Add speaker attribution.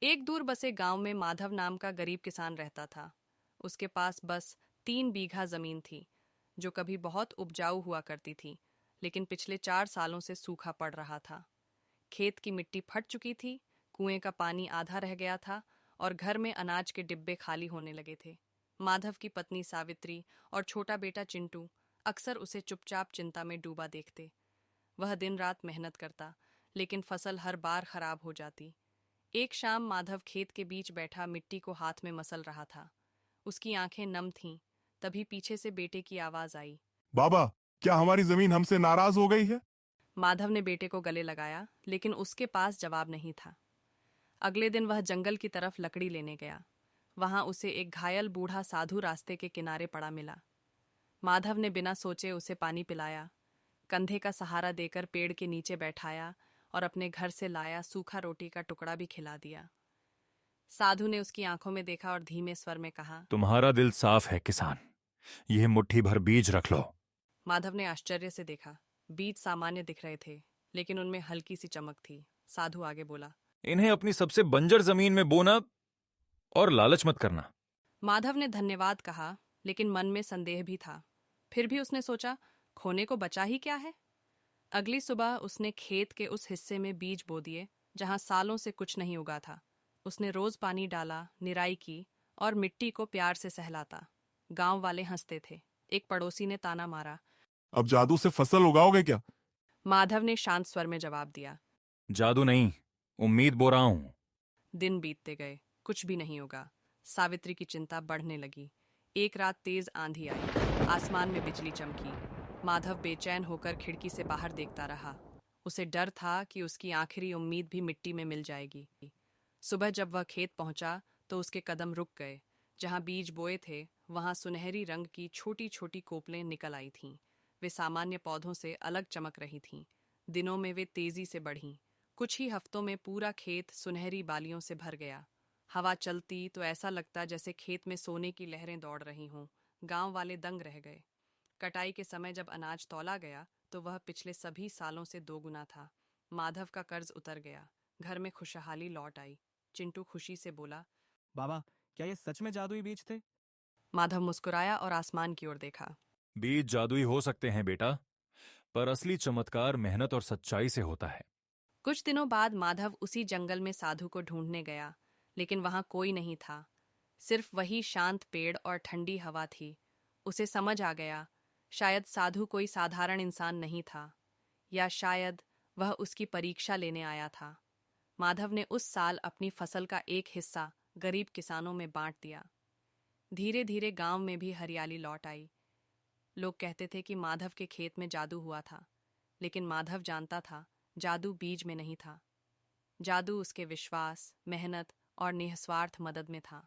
Speaker 1: एक दूर बसे गांव में माधव नाम का गरीब किसान रहता था। उसके पास बस 3 बीघा जमीन थी, जो कभी बहुत उपजाऊ हुआ करती थी, लेकिन पिछले 4 सालों से सूखा पड़ रहा था। खेत की मिट्टी फट चुकी थी, कुएं का पानी आधा रह गया था और घर में अनाज के डिब्बे खाली होने लगे थे। माधव की पत्नी सावित्री और छोटा बेटा चिंटू अक्सर उसे चुपचाप चिंता में डूबा देखते। वह दिन रात मेहनत करता, लेकिन फसल हर बार खराब हो जाती। एक शाम माधव खेत के बीच बैठा मिट्टी को हाथ में मसल रहा था। उसकी आंखें नम थीं। तभी पीछे से बेटे की आवाज आई।
Speaker 2: बाबा, क्या हमारी जमीन हमसे नाराज हो गई है?
Speaker 1: माधव ने बेटे को गले लगाया, लेकिन उसके पास जवाब नहीं था। अगले दिन वह जंगल की तरफ लकड़ी लेने गया। वहां उसे एक घायल बूढ़ा साधु रास्ते के किनारे पड़ा मिला। माधव ने बिना सोचे उसे पानी पिलाया, कंधे का सहारा देकर पेड़ के नीचे बैठाया और अपने घर से लाया सूखा रोटी का टुकड़ा भी खिला दिया। साधु ने उसकी आंखों में देखा और धीमे स्वर में कहा।
Speaker 3: तुम्हारा दिल साफ है किसान। यह मुट्ठी भर बीज रख लो।
Speaker 1: माधव ने आश्चर्य से देखा। बीज सामान्य दिख रहे थे, लेकिन उनमें हल्की सी चमक थी। साधु आगे बोला।
Speaker 3: इन्हें अपनी सबसे बंजर जमीन में बोना और लालच मत करना।
Speaker 1: माधव ने धन्यवाद कहा, लेकिन मन में संदेह भी था। फिर भी उसने सोचा, खोने को बचा ही क्या है। अगली सुबह उसने खेत के उस हिस्से में बीज बो दिए जहां सालों से कुछ नहीं उगा था। उसने रोज पानी डाला, निराई की और मिट्टी को प्यार से सहलाता। गांव वाले हंसते थे। एक पड़ोसी ने ताना मारा।
Speaker 2: अब जादू से फसल उगाओगे क्या?
Speaker 1: माधव ने शांत स्वर में जवाब दिया।
Speaker 3: जादू नहीं, उम्मीद बो रहा हूं।
Speaker 1: दिन बीतते गए, कुछ भी नहीं होगा। सावित्री की चिंता बढ़ने लगी। एक रात तेज आंधी आई, आसमान में बिजली चमकी। माधव बेचैन होकर खिड़की से बाहर देखता रहा। उसे डर था कि उसकी आखिरी उम्मीद भी मिट्टी में मिल जाएगी। सुबह जब वह खेत पहुंचा तो उसके कदम रुक गए। जहां बीज बोए थे, वहां सुनहरी रंग की छोटी छोटी कोपलें निकल आई थीं। वे सामान्य पौधों से अलग चमक रही थीं। दिनों में वे तेजी से बढ़ीं। कुछ ही हफ्तों में पूरा खेत सुनहरी बालियों से भर गया। हवा चलती तो ऐसा लगता जैसे खेत में सोने की लहरें दौड़ रही हों। गांव वाले दंग रह गए। कटाई के समय जब अनाज तौला गया तो वह पिछले सभी सालों से दोगुना था। माधव का कर्ज उतर गया। घर में खुशहाली लौट आई। चिंटू खुशी से बोला।
Speaker 4: बाबा, क्या ये सच में जादुई बीज थे?
Speaker 1: माधव मुस्कुराया और आसमान की ओर देखा।
Speaker 3: बीज जादुई हो सकते हैं बेटा, पर असली चमत्कार मेहनत और सच्चाई से होता है।
Speaker 1: कुछ दिनों बाद माधव उसी जंगल में साधु को ढूंढने गया, लेकिन वहां कोई नहीं था। सिर्फ वही शांत पेड़ और ठंडी हवा थी। उसे समझ आ गया, शायद साधु कोई साधारण इंसान नहीं था, या शायद वह उसकी परीक्षा लेने आया था। माधव ने उस साल अपनी फसल का एक हिस्सा गरीब किसानों में बांट दिया। धीरे धीरे गांव में भी हरियाली लौट आई। लोग कहते थे कि माधव के खेत में जादू हुआ था, लेकिन माधव जानता था, जादू बीज में नहीं था। जादू उसके विश्वास, मेहनत और निस्वार्थ मदद में था।